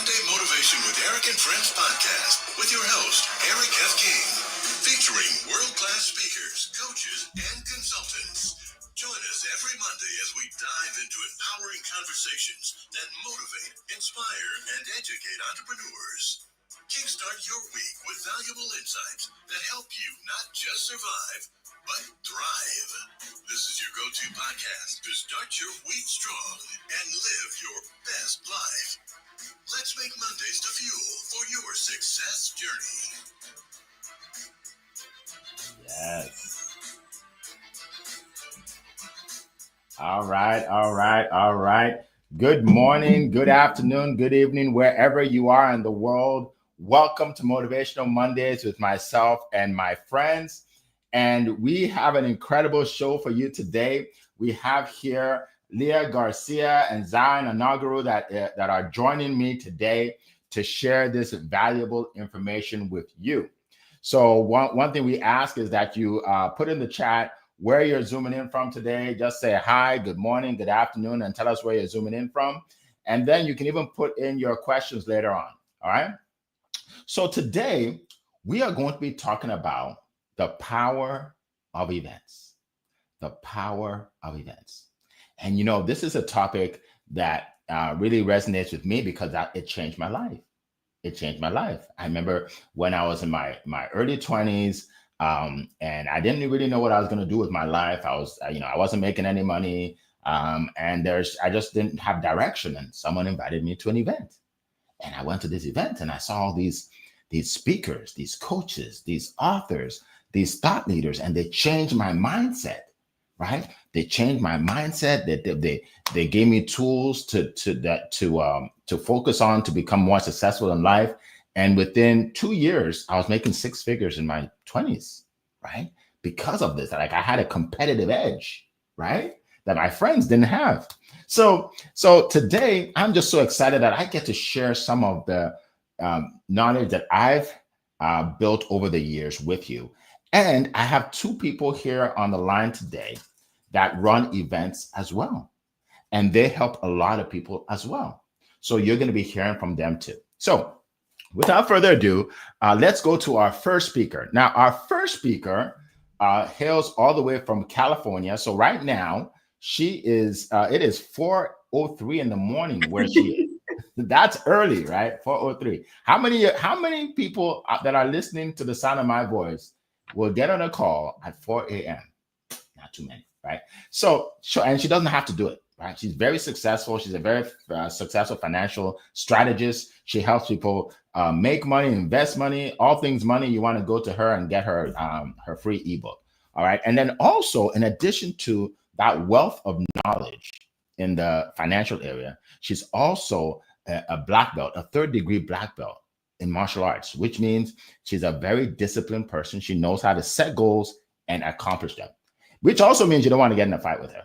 Monday Motivation with Eric and Friends podcast with your host, Eric F. King, featuring world-class speakers, coaches, and consultants. Join us every Monday as we dive into empowering conversations that motivate, inspire, and educate entrepreneurs. Kickstart your week with valuable insights that help you not just survive, but thrive. This is your go-to podcast to start your week strong and live your best life. Let's make Mondays the fuel for your success journey. Yes. All right. Good morning, good afternoon, good evening, wherever you are in the world. Welcome to Motivational Mondays with myself and my friends. And we have an incredible show for you today. We have here Leah Garcia and Zion Anagaru that are joining me today to share this valuable information with you. So one thing we ask is that you put in the chat where you're zooming in from today. Just say hi, good morning, good afternoon, and tell us where you're zooming in from. And then you can even put in your questions later on. All right. So today we are going to be talking about the power of events. The power of events. And you know, this is a topic that really resonates with me because it changed my life. It changed my life. I remember when I was in my early 20s, and I didn't really know what I was going to do with my life. I wasn't making any money, and I just didn't have direction. And someone invited me to an event, and I went to this event, and I saw all these speakers, these coaches, these authors, these thought leaders, and they changed my mindset. Right? They changed my mindset. They gave me tools to focus on to become more successful in life. And within 2 years, I was making six figures in my 20s, right? Because of this, like I had a competitive edge, right? That my friends didn't have. So today, I'm just so excited that I get to share some of the knowledge that I've built over the years with you. And I have two people here on the line today that run events as well. And they help a lot of people as well. So you're going to be hearing from them too. So without further ado, let's go to our first speaker. Now, our first speaker hails all the way from California. So right now, it is 4:03 in the morning where she is. That's early, right? 4:03. How many people that are listening to the sound of my voice will get on a call at 4 a.m.? Not too many, right? So, and she doesn't have to do it, right? She's very successful. She's a very successful financial strategist. She helps people make money, invest money, all things money. You want to go to her and get her her free ebook, all right? And then also, in addition to that wealth of knowledge in the financial area, she's also a black belt, a third-degree black belt in martial arts, which means she's a very disciplined person. She knows how to set goals and accomplish them, which also means you don't want to get in a fight with her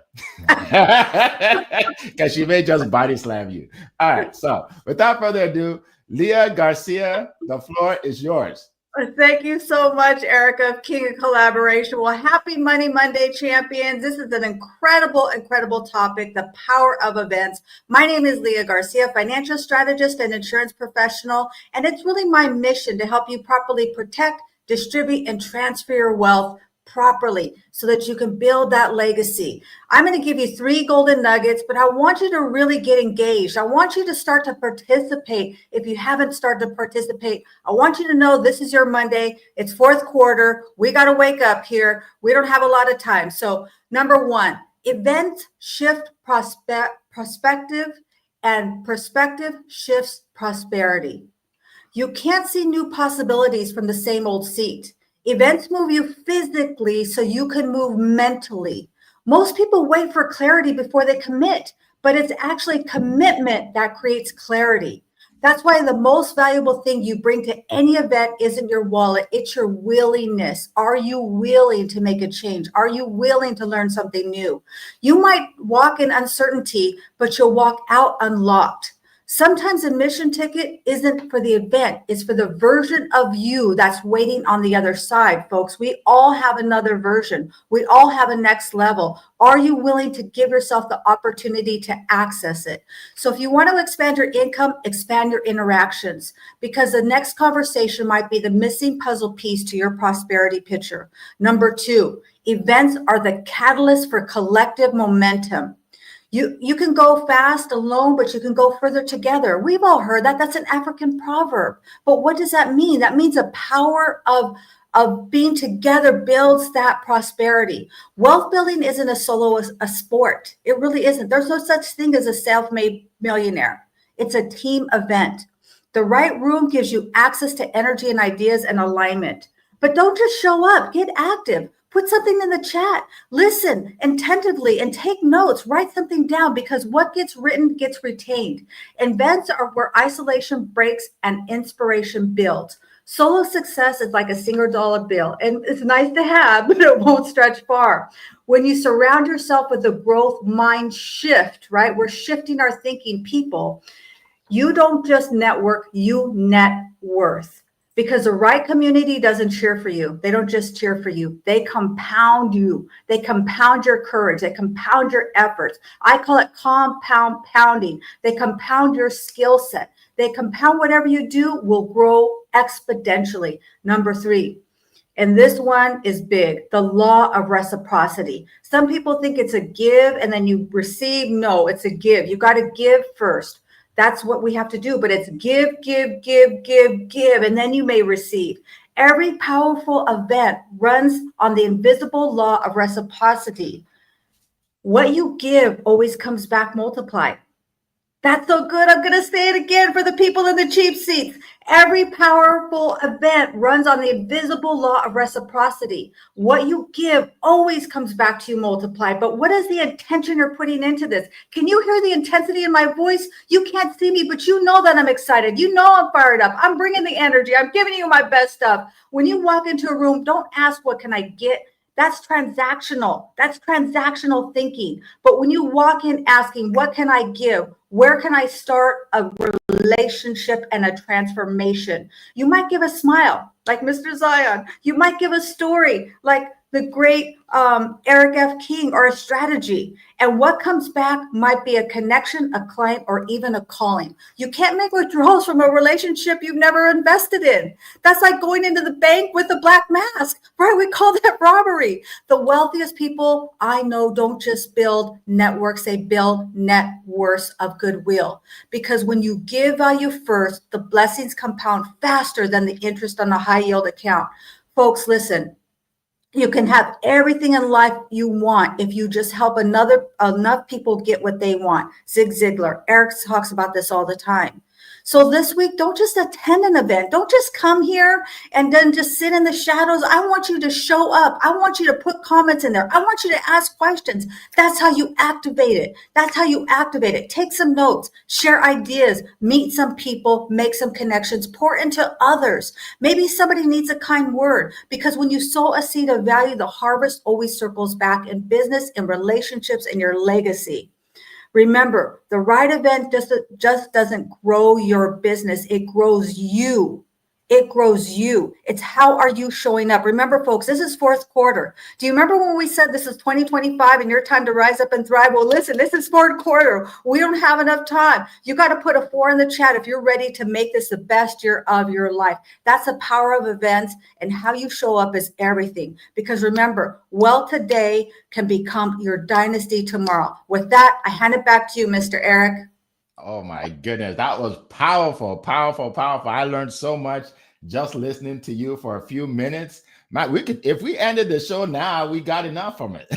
because she may just body slam you. All right. So without further ado, Leah Garcia, the floor is yours. Thank you so much, Erica, King of Collaboration. Well, happy Money Monday, champions. This is an incredible topic, the power of events. My name is Leah Garcia, financial strategist and insurance professional, and it's really my mission to help you properly protect, distribute, and transfer your wealth properly so that you can build that legacy. I'm going to give you 3 golden nuggets, but I want you to really get engaged. I want you to start to participate. If you haven't started to participate, I want you to know this is your Monday. It's fourth quarter. We got to wake up here. We don't have a lot of time. So number 1, events shift perspective, and perspective shifts prosperity. You can't see new possibilities from the same old seat. Events move you physically so you can move mentally. Most people wait for clarity before they commit, but it's actually commitment that creates clarity. That's why the most valuable thing you bring to any event isn't your wallet, it's your willingness. Are you willing to make a change? Are you willing to learn something new? You might walk in uncertainty, but you'll walk out unlocked. Sometimes admission ticket isn't for the event, it's for the version of you that's waiting on the other side, folks. We all have another version. We all have a next level. Are you willing to give yourself the opportunity to access it? So if you want to expand your income, expand your interactions, because the next conversation might be the missing puzzle piece to your prosperity picture. Number 2, events are the catalyst for collective momentum. You can go fast alone, but you can go further together. We've all heard that. That's an African proverb. But what does that mean? That means the power of being together builds that prosperity. Wealth building isn't a sport. It really isn't. There's no such thing as a self-made millionaire. It's a team event. The right room gives you access to energy and ideas and alignment. But don't just show up. Get active. Put something in the chat, listen attentively and take notes, write something down, because what gets written gets retained. Events are where isolation breaks and inspiration builds. Solo success is like a $1 bill, and it's nice to have, but it won't stretch far. When you surround yourself with a growth mind shift, right? We're shifting our thinking, people. You don't just network, you net worth. Because the right community doesn't cheer for you. They don't just cheer for you. They compound you. They compound your courage. They compound your efforts. I call it compounding. They compound your skill set. They compound whatever you do will grow exponentially. Number 3, and this one is big, the law of reciprocity. Some people think it's a give and then you receive. No, it's a give. You got to give first. That's what we have to do, but it's give, and then you may receive. Every powerful event runs on the invisible law of reciprocity. What you give always comes back multiplied. That's so good. I'm going to say it again for the people in the cheap seats. Every powerful event runs on the invisible law of reciprocity. What you give always comes back to you multiplied. But what is the intention you're putting into this? Can you hear the intensity in my voice? You can't see me, but you know that I'm excited. You know I'm fired up. I'm bringing the energy. I'm giving you my best stuff. When you walk into a room, don't ask, what can I get? That's transactional. That's transactional thinking. But when you walk in asking, what can I give? Where can I start a relationship and a transformation? You might give a smile like Mr. Zion. You might give a story like the great Eric F. King, or a strategy. And what comes back might be a connection, a client, or even a calling. You can't make withdrawals from a relationship you've never invested in. That's like going into the bank with a black mask, right? We call that robbery. The wealthiest people I know don't just build networks, they build net worths of goodwill. Because when you give value first, the blessings compound faster than the interest on a high yield account. Folks, listen. You can have everything in life you want if you just help enough people get what they want. Zig Ziglar, Eric talks about this all the time. So this week, don't just attend an event. Don't just come here and then just sit in the shadows. I want you to show up. I want you to put comments in there. I want you to ask questions. That's how you activate it. That's how you activate it. Take some notes, share ideas, meet some people, make some connections, pour into others. Maybe somebody needs a kind word, because when you sow a seed of value, the harvest always circles back in business, in relationships, and your legacy. Remember, the right event just doesn't grow your business. It grows you. It grows you. It's how are you showing up? Remember, folks, this is fourth quarter. Do you remember when we said this is 2025 and your time to rise up and thrive? Well, listen, this is fourth quarter. We don't have enough time. You got to put a 4 in the chat if you're ready to make this the best year of your life. That's the power of events, and how you show up is everything. Because remember, wealth today can become your dynasty tomorrow. With that, I hand it back to you, Mr. Eric. Oh my goodness, that was powerful, powerful, powerful. I learned so much just listening to you for a few minutes. Man, we could, if we ended the show now, we got enough from it.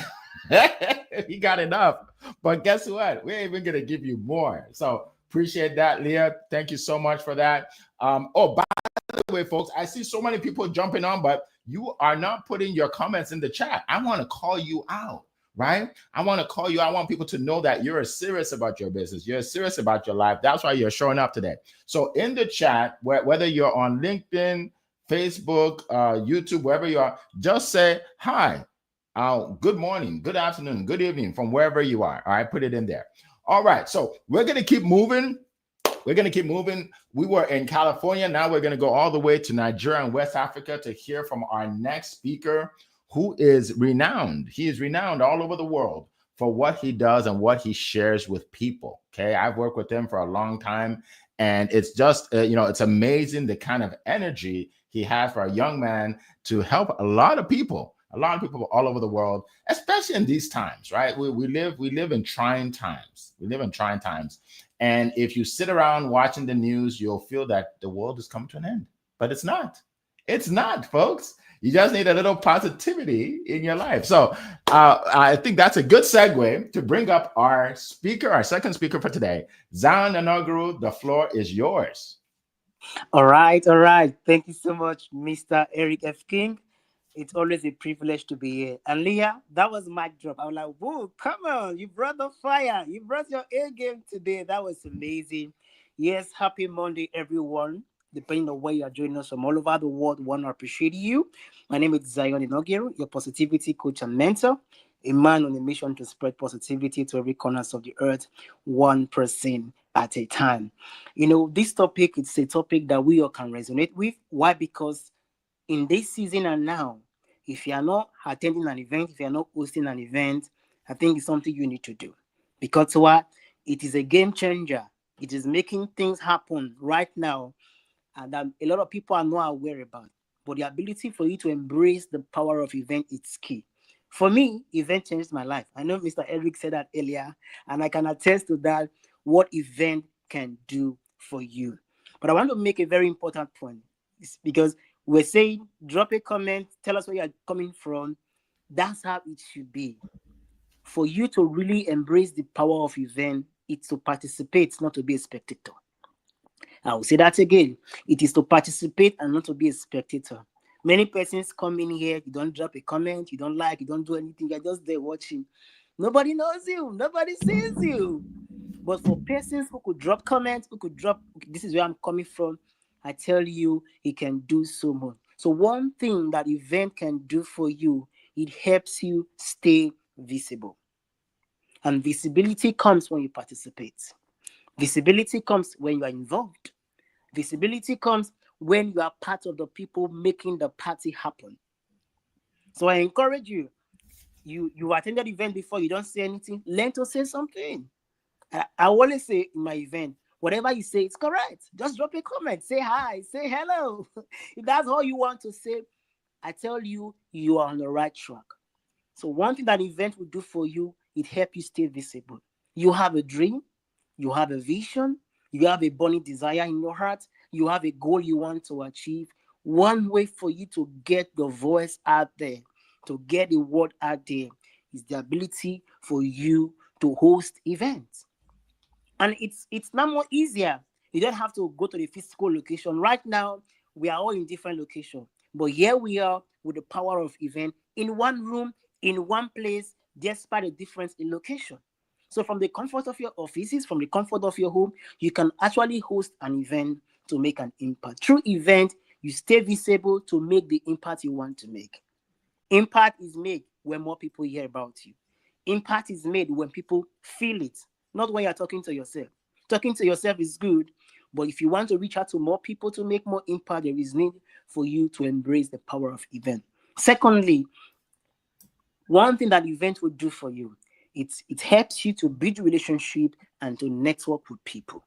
We got enough. But guess what? We're even gonna give you more. So appreciate that, Leah. Thank you so much for that. Oh, by the way, folks, I see so many people jumping on, but you are not putting your comments in the chat. I want to call you out. Right? I want to call you. I want people to know that you're serious about your business. You're serious about your life. That's why you're showing up today. So in the chat, whether you're on LinkedIn, Facebook, YouTube, wherever you are, just say hi, good morning, good afternoon, good evening from wherever you are. All right, put it in there. All right, so we're going to keep moving. we're going to keep moving. We were in California. Now we're going to go all the way to Nigeria and West Africa to hear from our next speaker, who is renowned. He is renowned all over the world for what he does and what he shares with people. Okay. I've worked with him for a long time, and it's just, it's amazing the kind of energy he has for a young man to help a lot of people all over the world, especially in these times, right? We live in trying times. We live in trying times. And if you sit around watching the news, you'll feel that the world is coming to an end. But it's not. It's not, folks. You just need a little positivity in your life. So I think that's a good segue to bring up our speaker, our second speaker for today. Zion Inaugural, the floor is yours. All right. Thank you so much, Mr. Eric F. King. It's always a privilege to be here. And Leah, that was mic drop. I was like, whoa, come on. You brought the fire. You brought your A game today. That was amazing. Yes, happy Monday, everyone. Depending on where you are joining us from all over the world, want to appreciate you. My name is Zion Inaugural, your positivity coach and mentor, a man on a mission to spread positivity to every corner of the earth, 1% at a time. This topic, it's a topic that we all can resonate with. Why? Because in this season and now, if you are not attending an event, if you are not hosting an event, I think it's something you need to do. Because what? It is a game changer. It is making things happen right now, and that a lot of people are not aware about. But the ability for you to embrace the power of event is key. For me, event changed my life. I know Mr. Eric said that earlier, and I can attest to that, what event can do for you. But I want to make a very important point, because we're saying, drop a comment, tell us where you're coming from. That's how it should be. For you to really embrace the power of event, it's to participate, not to be a spectator. I will say that again. It is to participate and not to be a spectator. Many persons come in here, you don't drop a comment, you don't like, you don't do anything, you're just there watching. Nobody knows you, nobody sees you. But for persons who could drop comments, this is where I'm coming from, I tell you, it can do so much. So one thing that event can do for you, it helps you stay visible. And visibility comes when you participate. Visibility comes when you are involved. Visibility comes when you are part of the people making the party happen. So I encourage you, you attended the event before, you don't say anything, learn to say something. I always say in my event, whatever you say, it's correct. Just drop a comment, say hi, say hello. If that's all you want to say, I tell you, you are on the right track. So one thing that event will do for you, it helps you stay visible. You have a dream, you have a vision, you have a burning desire in your heart, you have a goal you want to achieve. One way for you to get the voice out there, to get the word out there, is the ability for you to host events. And it's now more easier. You don't have to go to the physical location. Right now, we are all in different locations. But here we are with the power of event in one room, in one place, despite the difference in location. So from the comfort of your offices, from the comfort of your home, you can actually host an event to make an impact. Through event, you stay visible to make the impact you want to make. Impact is made when more people hear about you. Impact is made when people feel it, not when you're talking to yourself. Talking to yourself is good, but if you want to reach out to more people to make more impact, there is need for you to embrace the power of event. Secondly, one thing that event will do for you, it helps you to build relationship and to network with people.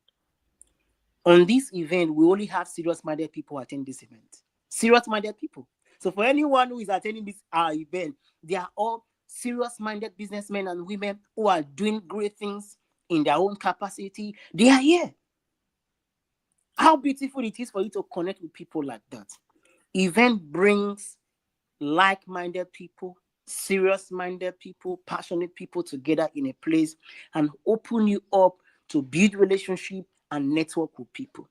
On this event, we only have serious-minded people attend this event. Serious-minded people. So for anyone who is attending this event, they are all serious-minded businessmen and women who are doing great things in their own capacity. They are here. How beautiful it is for you to connect with people like that. Event brings like-minded people, serious-minded people, passionate people together in a place and open you up to build relationship and network with people.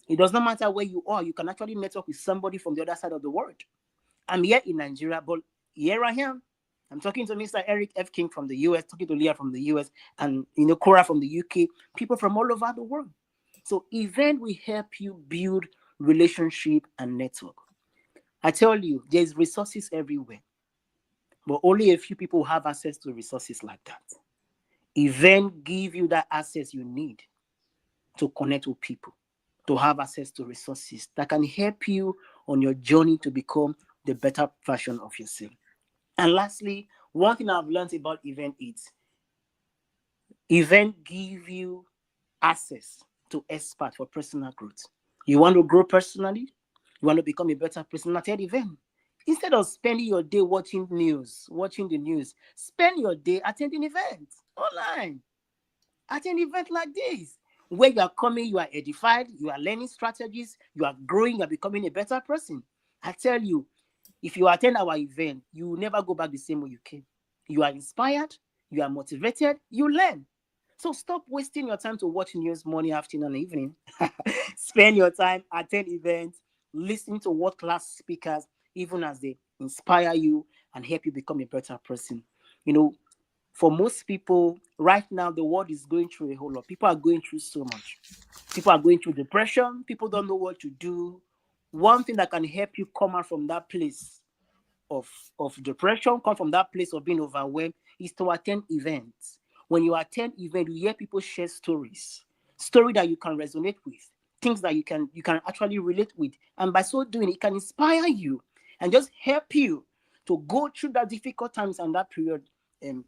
It does not matter where you are. You can actually network with somebody from the other side of the world. I'm here in Nigeria, but here I am. I'm talking to Mr. Eric F. King from the US, talking to Leah from the US, and Cora from the UK, people from all over the world. So event will help you build relationship and network. I tell you, there's resources everywhere, but only a few people have access to resources like that. Event give you that access you need. to connect with people, to have access to resources that can help you on your journey to become the better version of yourself. And lastly, one thing I've learned about event is event give you access to expert for personal growth. You want to grow personally? You want to become a better person? Attend event. Instead of spending your day watching the news, spend your day attending events online. Attend event like this, where you are coming, you are edified, you are learning strategies, you are growing, you are becoming a better person. I tell you, if you attend our event, you will never go back the same way you came. You are inspired, you are motivated, you learn. So stop wasting your time to watch news morning, afternoon, and evening. Spend your time, attend events, listen to world-class speakers, even as they inspire you and help you become a better person. You know, for most people, right now, the world is going through a whole lot. People are going through so much. People are going through depression. People don't know what to do. One thing that can help you come out from that place of depression, come from that place of being overwhelmed, is to attend events. When you attend events, you hear people share stories that you can resonate with, things that you can actually relate with. And by so doing, it can inspire you and just help you to go through that difficult times and that period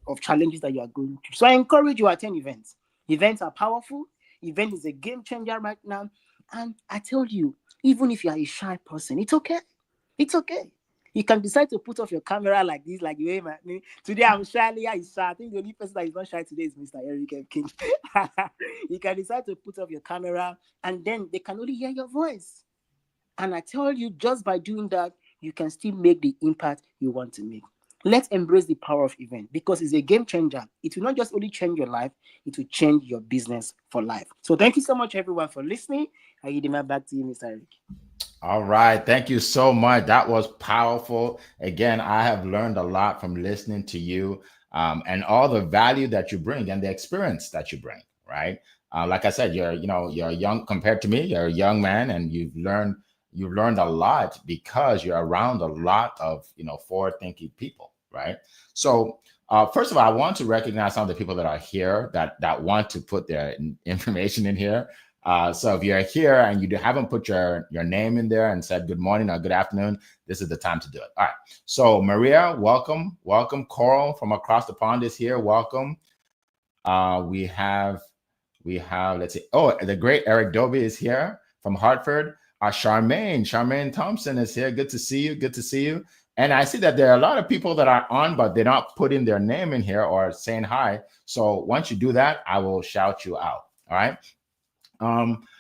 of challenges that you are going through. So I encourage you to attend events. Events are powerful. Event is a game changer right now. And I tell you, even if you are a shy person, it's okay. It's okay. You can decide to put off your camera like this, like you aim at me. Today I'm shy, Leah is shy. I think the only person that is not shy today is Mr. Eric F. King. You can decide to put off your camera and then they can only hear your voice. And I tell you, just by doing that, you can still make the impact you want to make. Let's embrace the power of event because it's a game changer. It will not just only change your life, it will change your business for life. So thank you so much, everyone, for listening. I give it back to you, Mr. Eric. All right. Thank you so much. That was powerful. Again, I have learned a lot from listening to you and all the value that you bring and the experience that you bring, right? Like I said, you're young compared to me. You're a young man and you've learned a lot because you're around a lot of, forward-thinking people, right? So first of all, I want to recognize some of the people that are here that want to put their information in here. So if you're here and you haven't put your name in there and said good morning or good afternoon, this is the time to do it. All right. So Maria, welcome. Welcome. Coral from across the pond is here. Welcome. We have, let's see. Oh, the great Eric Dobie is here from Hartford. Charmaine Thompson is here. Good to see you. Good to see you. And I see that there are a lot of people that are on, but they're not putting their name in here or saying hi. So once you do that, I will shout you out. All right.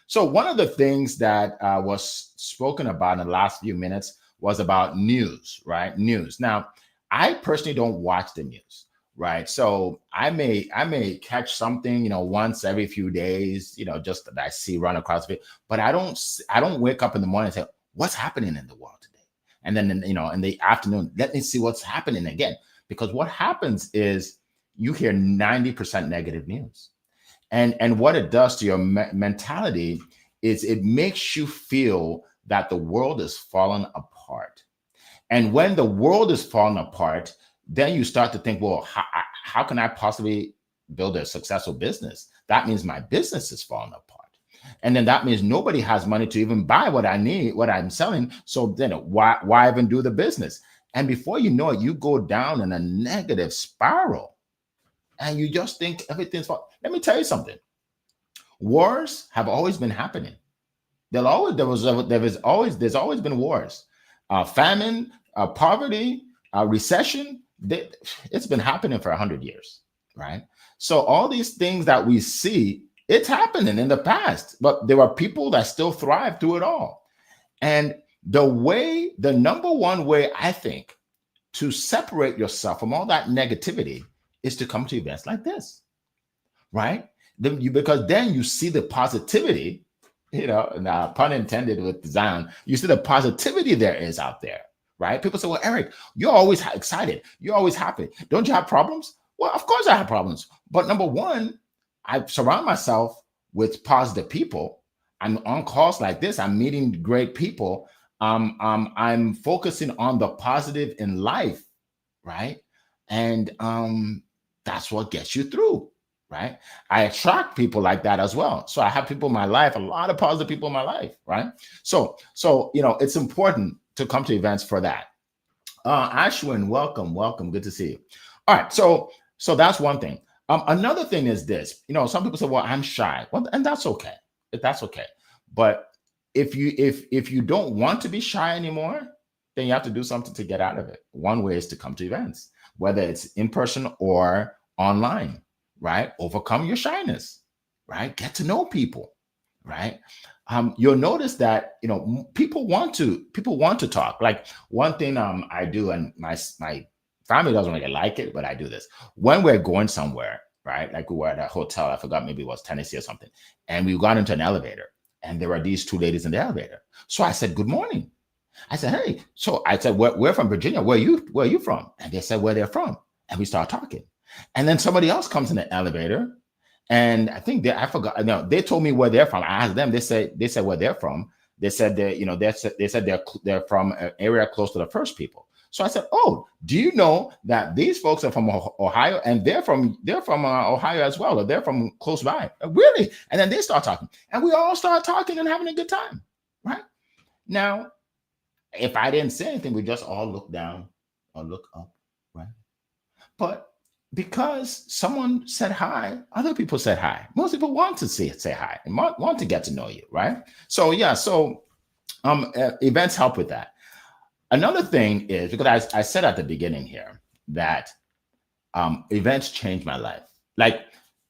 So one of the things that was spoken about in the last few minutes was about news, right? News. Now, I personally don't watch the news, right? So I may catch something, once every few days, just that I see run across the field, but I don't wake up in the morning and say, what's happening in the world today? And then, in the afternoon, let me see what's happening again. Because what happens is you hear 90% negative news. And what it does to your mentality is it makes you feel that the world is falling apart. And when the world is falling apart, then you start to think, well, how can I possibly build a successful business? That means my business is falling apart. And then that means nobody has money to even buy what I need, what I'm selling. So then why even do the business? And before you know it, you go down in a negative spiral. And you just think everything's fine. Let me tell you something. Wars have always been happening. There's always been wars. Famine, poverty, recession. It's been happening for 100 years, right? So all these things that we see, it's happening in the past, but there are people that still thrive through it all. And the number one way I think to separate yourself from all that negativity is to come to events like this, right? Because then you see the positivity, now pun intended with Zion, you see the positivity there is out there, right? People say, well, Eric, you're always excited. You're always happy. Don't you have problems? Well, of course I have problems. But number one, I surround myself with positive people. I'm on calls like this. I'm meeting great people. I'm focusing on the positive in life, right? And that's what gets you through. right? I attract people like that as well. So I have people in my life, a lot of positive people in my life, right? So it's important to come to events for that. Ashwin, welcome. Good to see you. All right, so that's one thing. Another thing is this. Some people say, "Well, I'm shy." Well, and that's okay. That's okay. But if you don't want to be shy anymore, then you have to do something to get out of it. One way is to come to events, whether it's in person or online, right? Overcome your shyness, right? Get to know people, right? You'll notice that people want to talk. Like one thing I do, and my family doesn't really like it, but I do this when we're going somewhere, right? Like we were at a hotel, I forgot, maybe it was Tennessee or something, and we got into an elevator, and there were these two ladies in the elevator. So I said, "Good morning." I said, "Hey." So I said, we're from Virginia. Where are you from? And they said where they're from, and we start talking. And then somebody else comes in the elevator. And I think I forgot. No, they told me where they're from. I asked them. They said where they're from. They said they're from an area close to the first people. So I said, "Oh, do you know that these folks are from Ohio, and they're from Ohio as well, or they're from close by?" Really? And then they start talking, and we all start talking and having a good time, right? Now, if I didn't say anything, we just all look down or look up, right? But because someone said hi, other people said hi. Most people want to say hi and want to get to know you, right? So yeah, events help with that. Another thing is, because I said at the beginning here that events changed my life. Like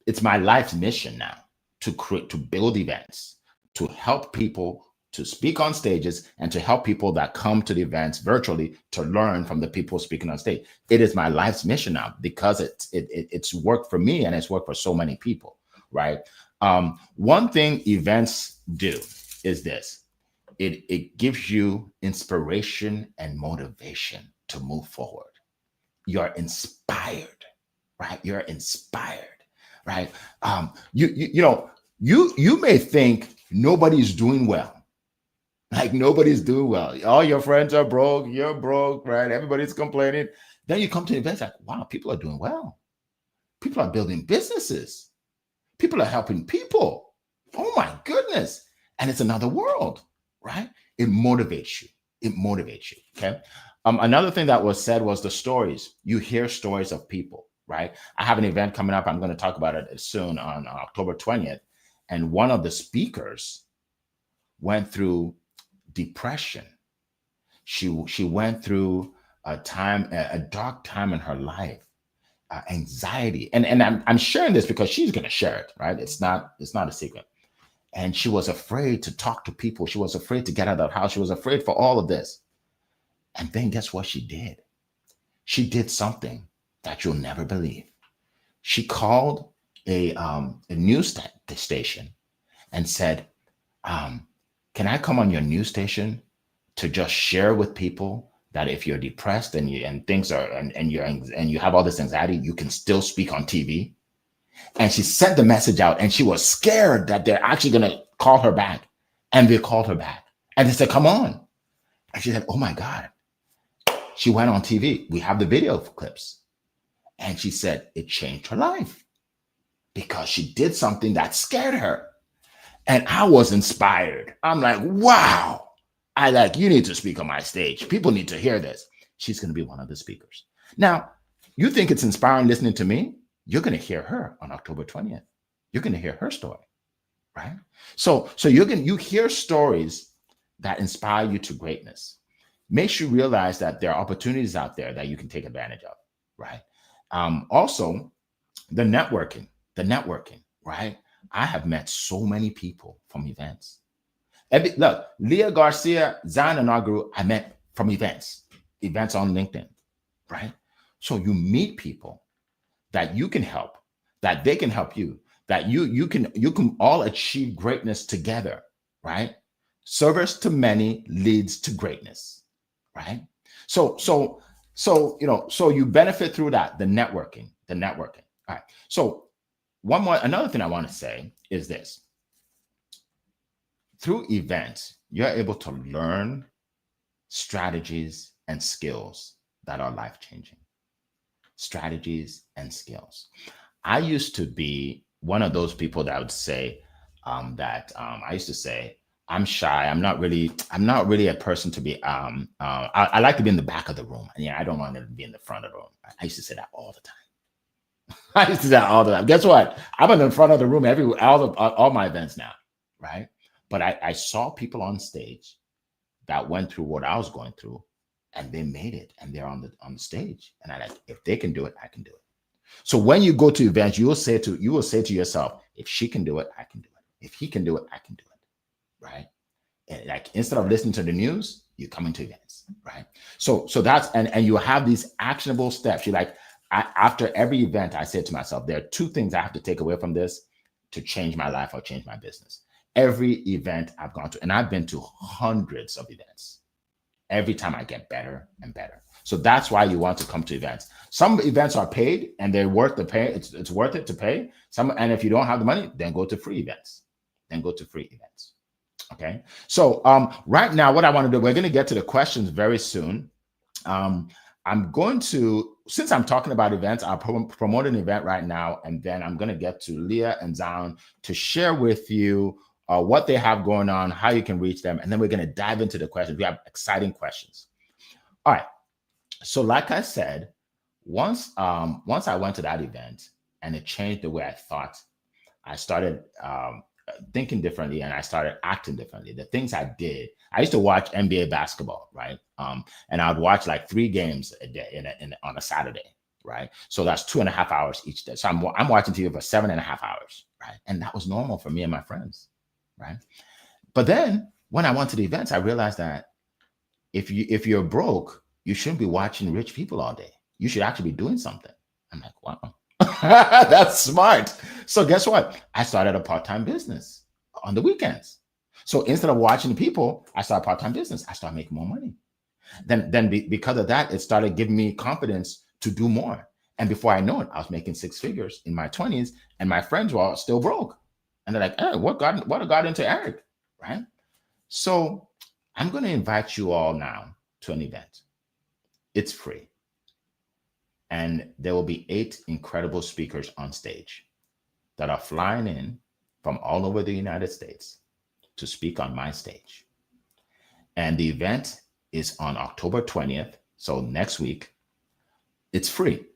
it's my life's mission now to build events, to help people, to speak on stages, and to help people that come to the events virtually to learn from the people speaking on stage. It is my life's mission now because it's worked for me and it's worked for so many people, right? One thing events do is this. It gives you inspiration and motivation to move forward. You're inspired, right? You're inspired, right? You may think nobody's doing well. Like nobody's doing well. All your friends are broke. You're broke, right? Everybody's complaining. Then you come to events like, wow, people are doing well. People are building businesses. People are helping people. Oh my goodness. And it's another world, right? It motivates you. It motivates you. Okay. Another thing that was said was the stories. You hear stories of people, right? I have an event coming up. I'm going to talk about it soon on October 20th. And one of the speakers went through depression. She went through a dark time in her life, anxiety, and I'm sharing this because she's going to share it, right? It's not a secret. And she was afraid to talk to people. She was afraid to get out of the house. She was afraid for all of this. And then guess what she did? She did something that you'll never believe. She called a news station and said, "Can I come on your news station to just share with people that if you're depressed and you have all this anxiety, you can still speak on TV?" And she sent the message out, and she was scared that they're actually going to call her back. And they called her back, and they said, "Come on." And she said, "Oh my God." She went on TV. We have the video clips. And she said it changed her life because she did something that scared her. And I was inspired. I'm like, wow. You need to speak on my stage. People need to hear this. She's going to be one of the speakers. Now, you think it's inspiring listening to me? You're going to hear her on October 20th. You're going to hear her story, right? So you hear stories that inspire you to greatness. Makes you realize that there are opportunities out there that you can take advantage of, right? Also, the networking, right? I have met so many people from events. Look, Leah Garcia, Zion Anagru, I met from events on LinkedIn, right? So you meet people that you can help, that they can help you, that you can all achieve greatness together, right? Service to many leads to greatness, right? So you benefit through that, the networking. All right. So another thing I want to say is this. Through events, you're able to learn strategies and skills that are life-changing. Strategies and skills. I used to be one of those people that would say I used to say, I'm shy. I'm not really a person to be, I like to be in the back of the room. And I don't want to be in the front of the room. I used to say that all the time. I used to say that all the time. Guess what? I'm in the front of the room all my events now, right? But I saw people on stage that went through what I was going through, and they made it, and they're on the stage. And I like, if they can do it, I can do it. So when you go to events, you will say to yourself, if she can do it, I can do it. If he can do it, I can do it, right? And like, instead of listening to the news, you come into events, right? So that's, and you have these actionable steps. You're like, after every event, I said to myself, there are 2 things I have to take away from this to change my life or change my business. Every event I've gone to, and I've been to hundreds of events, every time I get better and better. So that's why you want to come to events. Some events are paid and they're worth the pay. It's worth it to pay. And if you don't have the money, then go to free events. Okay. So right now, what I want to do, we're going to get to the questions very soon. I'm going to, since I'm talking about events, I'll promote an event right now, and then I'm going to get to Leah and Zion to share with you what they have going on, how you can reach them, and then we're going to dive into the questions. We have exciting questions. All right. So like I said, once I went to that event and it changed the way I thought, I started thinking differently, and I started acting differently. The things I did, I used to watch NBA basketball, right? And I would watch like 3 games a day on a Saturday, right? So that's 2.5 hours each day. So I'm watching TV for 7.5 hours, right? And that was normal for me and my friends, right? But then when I went to the events, I realized that if you're broke, you shouldn't be watching rich people all day. You should actually be doing something. I'm like, wow. That's smart. So guess what? I started a part-time business on the weekends. So instead of watching people, I started a part-time business. I started making more money. Then because of that, it started giving me confidence to do more. And before I know it, I was making 6 figures in my 20s, and my friends were all still broke. And they're like, hey, what got into Eric, right? So I'm going to invite you all now to an event. It's free. And there will be 8 incredible speakers on stage that are flying in from all over the United States to speak on my stage. And the event is on October 20th. So next week. It's free.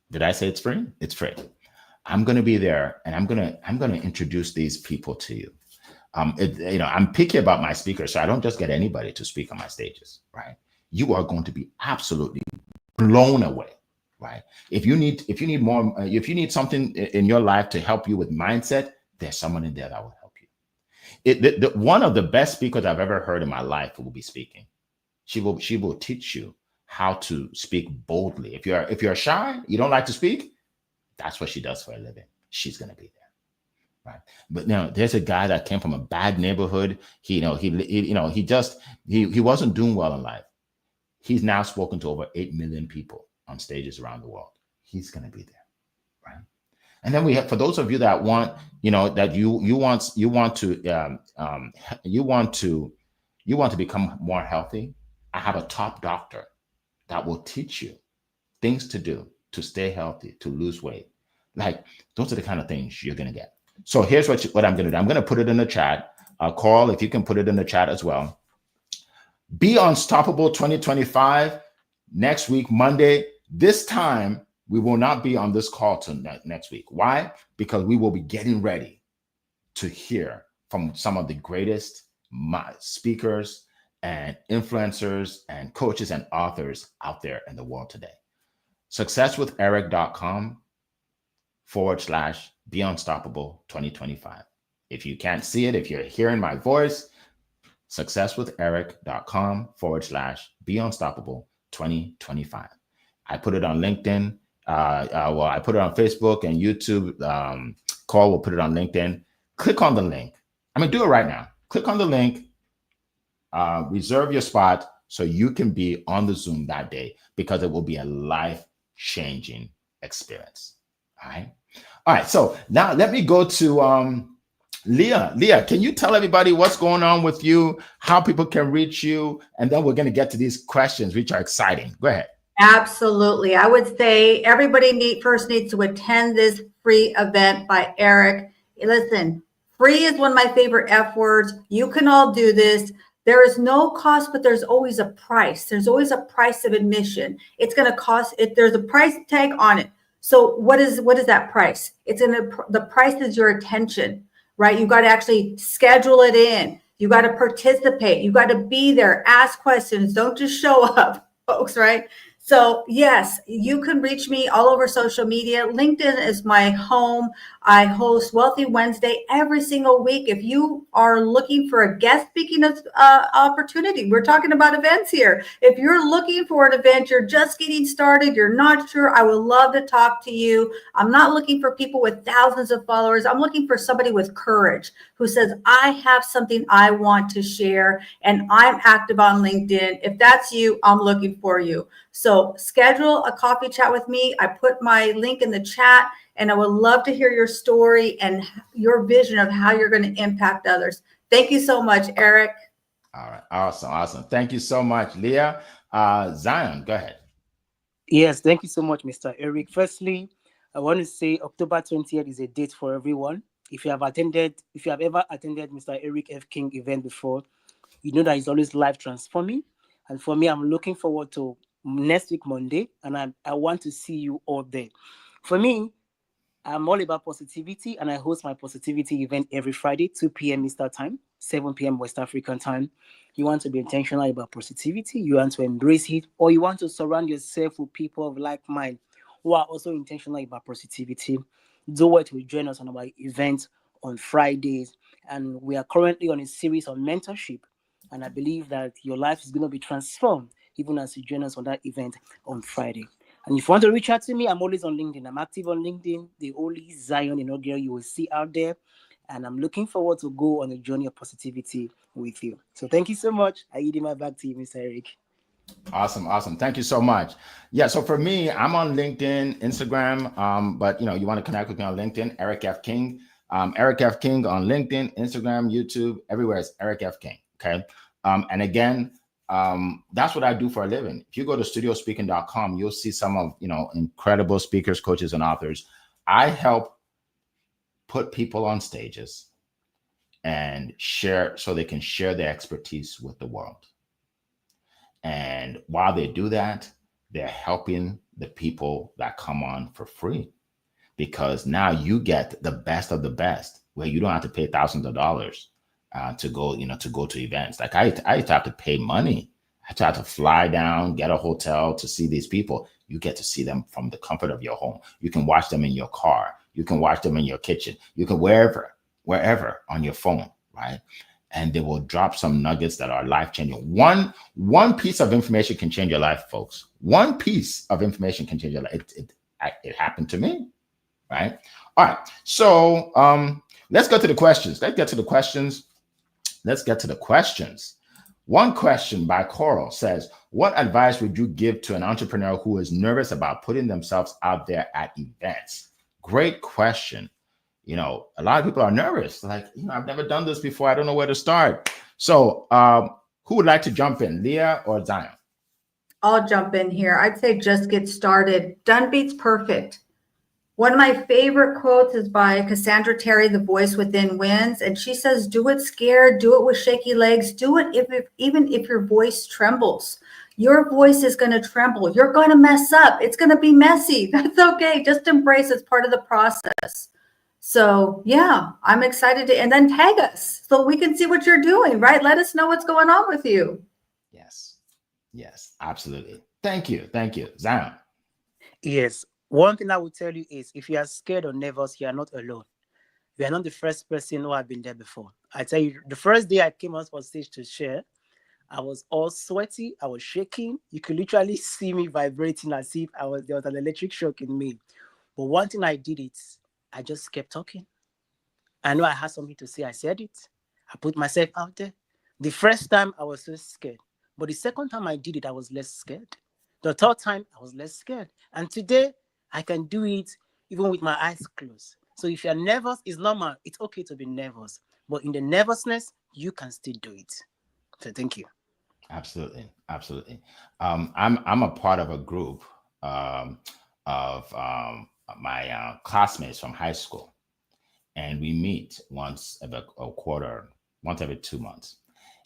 Did I say it's free? It's free. I'm going to be there, and I'm going to introduce these people to you. I'm picky about my speakers, so I don't just get anybody to speak on my stages, right? You are going to be absolutely blown away. Right. If you need more, if you need something in your life to help you with mindset, there's someone in there that will help you. One of the best speakers I've ever heard in my life will be speaking. She will teach you how to speak boldly. If you're shy, you don't like to speak, that's what she does for a living. She's going to be there. Right. But now there's a guy that came from a bad neighborhood. He wasn't doing well in life. He's now spoken to over 8 million people on stages around the world. He's going to be there, right? And then we have, for those of you that want, that you want to become more healthy, I have a top doctor that will teach you things to do to stay healthy, to lose weight. Like, those are the kind of things you're going to get. So here's what I'm going to do. I'm going to put it in the chat. Carl, if you can put it in the chat as well. Be Unstoppable 2025 next week, Monday. This time, we will not be on this call till next week. Why? Because we will be getting ready to hear from some of the greatest speakers and influencers and coaches and authors out there in the world today. successwitheric.com/Be Unstoppable 2025. If you can't see it, if you're hearing my voice, successwitheric.com/Be Unstoppable 2025. I put it on LinkedIn. I put it on Facebook and YouTube. Carl will put it on LinkedIn. Click on the link. Do it right now. Click on the link. Reserve your spot so you can be on the Zoom that day, because it will be a life-changing experience. All right. So now let me go to Leah. Leah, can you tell everybody what's going on with you, how people can reach you, and then we're going to get to these questions, which are exciting. Go ahead. Absolutely. I would say everybody first needs to attend this free event by Eric. Listen, free is one of my favorite F words. You can all do this. There is no cost, but there's always a price. There's always a price of admission. It's going to cost it. There's a price tag on it. So what is that price? The price is your attention, right? You got to actually schedule it in. You got to participate. You got to be there, ask questions. Don't just show up, folks, right? So yes, you can reach me all over social media. LinkedIn is my home. I host Wealthy Wednesday every single week. If you are looking for a guest speaking opportunity, we're talking about events here. If you're looking for an event, you're just getting started, you're not sure, I would love to talk to you. I'm not looking for people with thousands of followers. I'm looking for somebody with courage who says, I have something I want to share and I'm active on LinkedIn. If that's you, I'm looking for you. So schedule a coffee chat with me. I put my link in the chat and I would love to hear your story and your vision of how you're going to impact others. Thank you so much, Eric. All right. Awesome. Thank you so much, Leah. Zion, go ahead. Yes, thank you so much, Mr. Eric. Firstly, I want to say October 20th is a date for everyone. If you have ever attended Mr. Eric F. King event before, you know that it's always life transforming. And for me, I'm looking forward to next week, Monday, and I want to see you all there. For me, I'm all about positivity, and I host my positivity event every Friday, 2 p.m. Eastern Time, 7 p.m. West African Time. You want to be intentional about positivity, you want to embrace it, or you want to surround yourself with people of like mind who are also intentional about positivity. Do it. Will join us on our event on Fridays, and we are currently on a series on mentorship, and I believe that your life is going to be transformed even as you join us on that event on Friday. And if you want to reach out to me, I'm always on LinkedIn. I'm active on LinkedIn, the only Zion inaugural you will see out there. And I'm looking forward to go on a journey of positivity with you. So thank you so much. I yield my back to you, Mr. Eric. Awesome. Thank you so much. Yeah. So for me, I'm on LinkedIn, Instagram. But you want to connect with me on LinkedIn, Eric F. King. Eric F. King on LinkedIn, Instagram, YouTube, everywhere is Eric F. King. Okay. And again, that's what I do for a living. If you go to studiospeaking.com, you'll see some of, incredible speakers, coaches, and authors. I help put people on stages and share so they can share their expertise with the world. And while they do that, they're helping the people that come on for free, because now you get the best of the best where you don't have to pay thousands of dollars to go to events. Like I used to have to pay money. I had to fly down, get a hotel to see these people. You get to see them from the comfort of your home. You can watch them in your car. You can watch them in your kitchen. You can wherever on your phone, right? And they will drop some nuggets that are life-changing. One piece of information can change your life, folks. One piece of information can change your life. It happened to me, right? All right. So let's go to the questions. Let's get to the questions. One question by Coral says, what advice would you give to an entrepreneur who is nervous about putting themselves out there at events? Great question. A lot of people are nervous. Like, I've never done this before. I don't know where to start. So who would like to jump in, Leah or Zion? I'll jump in here. I'd say just get started. Done beats perfect. One of my favorite quotes is by Cassandra Terry, The Voice Within Wins. And she says, do it scared, do it with shaky legs, do it even if your voice trembles. Your voice is going to tremble. You're going to mess up. It's going to be messy. That's okay. Just embrace it's part of the process. So yeah, I'm excited and then tag us so we can see what you're doing, right? Let us know what's going on with you. Yes, absolutely. Thank you. Zion. Yes. One thing I will tell you is if you are scared or nervous, you are not alone. You are not the first person who have been there before. I tell you, the first day I came on stage to share, I was all sweaty. I was shaking. You could literally see me vibrating as if there was an electric shock in me. But one thing I did I just kept talking. I know I had something to say. I said it. I put myself out there. The first time I was so scared. But the second time I did it, I was less scared. The third time, I was less scared. And today, I can do it even with my eyes closed. So if you're nervous, it's normal. It's okay to be nervous. But in the nervousness, you can still do it. So thank you. Absolutely. I'm a part of a group of classmates from high school, and we meet once every a quarter, once every 2 months.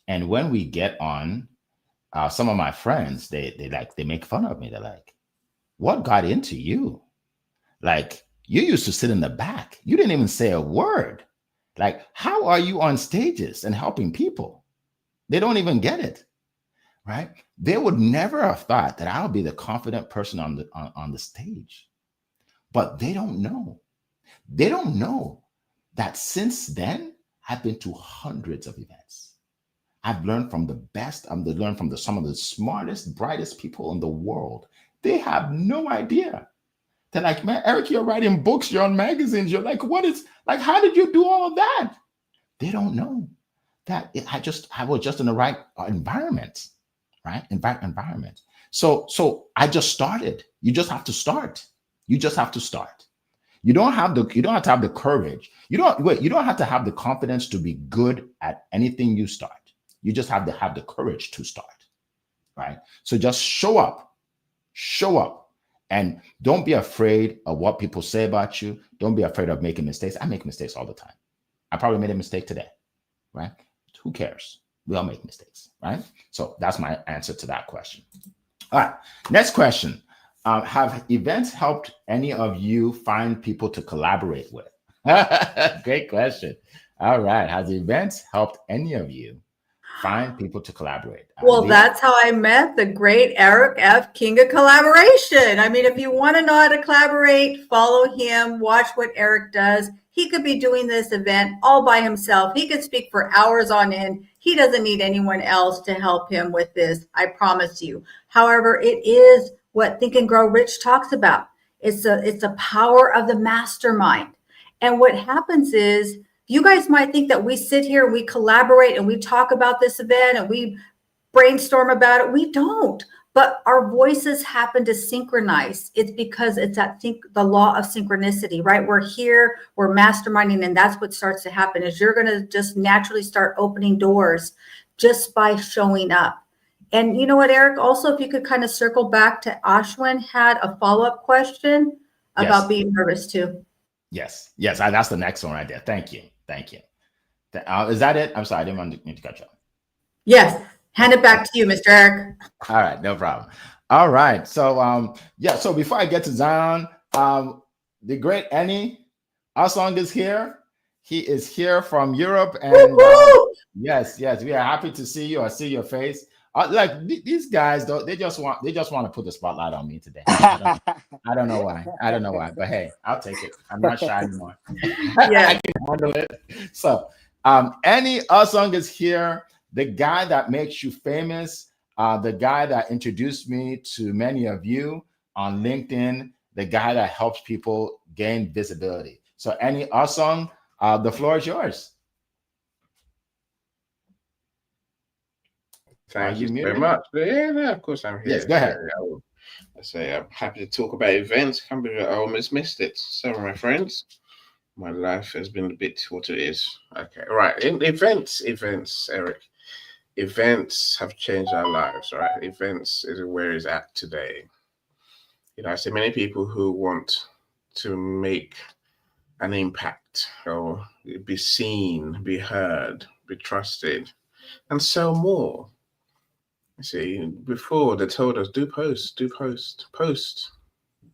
And when we get on, some of my friends, they make fun of me. They're like, "What got into you? Like, you used to sit in the back. You didn't even say a word. Like, how are you on stages and helping people?" They don't even get it, right? They would never have thought that I would be the confident person on the stage. But they don't know. They don't know that since then, I've been to hundreds of events. I've learned from the best. I've learned from some of the smartest, brightest people in the world. They have no idea. They're like, "Man, Eric, you're writing books, you're on magazines. You're like, how did you do all of that?" They don't know that I was just in the right environment, right? Environment. So I just started. You just have to start. You just have to start. You don't have to have the courage. You don't have to have the confidence to be good at anything you start. You just have to have the courage to start, right? So just show up, and don't be afraid of what people say about you. Don't be afraid of making mistakes. I make mistakes all the time. I probably made a mistake today, right? Who cares? We all make mistakes, right? So that's my answer to that question. All right, next question. Have events helped any of you find people to collaborate with? Great question. All right. Has events helped any of you find people to collaborate? Well, that's how I met the great Eric F. King of collaboration. I mean, if you want to know how to collaborate, follow him, watch what Eric does. He could be doing this event all by himself. He could speak for hours on end. He doesn't need anyone else to help him with this. I promise you. However, it is what Think and Grow Rich talks about. It's the power of the mastermind. And what happens is, you guys might think that we sit here and we collaborate and we talk about this event and we brainstorm about it. We don't, but our voices happen to synchronize. It's because it's the law of synchronicity, right? We're here, we're masterminding, and that's what starts to happen is you're going to just naturally start opening doors just by showing up. And you know what, Eric, also, if you could kind of circle back to Ashwin had a follow-up question about being nervous too. Yes. That's the next one right there. Thank you. Is that it? I'm sorry, I didn't mean to cut you off. Yes. Hand it back to you, Mr. Eric. All right, no problem. All right. So so before I get to Zion, the great Annie Asong is here. He is here from Europe. And yes, we are happy to see you or see your face. Like these guys, though, they just want to put the spotlight on me today. I don't know why, but hey, I'll take it. I'm not shy anymore. I can handle it. So, Annie Asong is here, the guy that makes you famous, the guy that introduced me to many of you on LinkedIn, the guy that helps people gain visibility. So, Annie Asong, the floor is yours. Thank you very much. Yeah, of course I'm here. Yes, go ahead. I say I'm happy to talk about events. I almost missed it. Sorry, my friends. My life has been a bit what it is. Okay, right. In events, Eric. Events have changed our lives, right? Events is where it's at today. You know, I see many people who want to make an impact or be seen, be heard, be trusted, and sell more. See, before they told us, do post.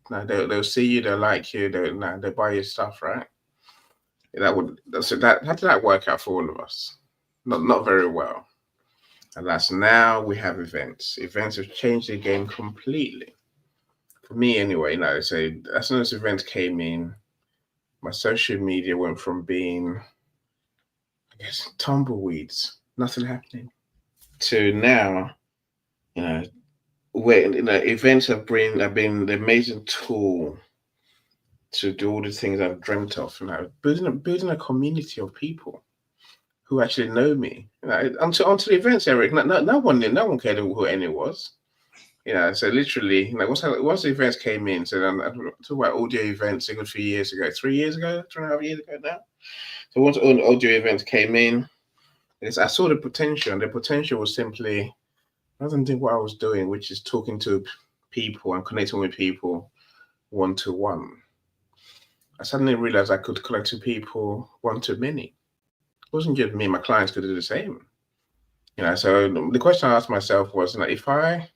Now they'll see you, they'll like you, they'll buy your stuff, right? How did that work out for all of us? Not very well. And that's now we have events. Events have changed the game completely. For me, anyway, so as soon as events came in, my social media went from being, I guess, tumbleweeds, nothing happening, to now. Events have been the amazing tool to do all the things I've dreamt of. Building a community of people who actually know me. Until the events, Eric, no one cared who Annie was. So literally, once the events came in, so I'm talking about audio events a good few years ago, 3 years ago, 2.5 years ago now. So once all the audio events came in, I saw the potential, and the potential was simply, rather than doing what I was doing, which is talking to people and connecting with people one-to-one, I suddenly realized I could connect to people one to many. It wasn't just me, my clients could do the same. So the question I asked myself was, if I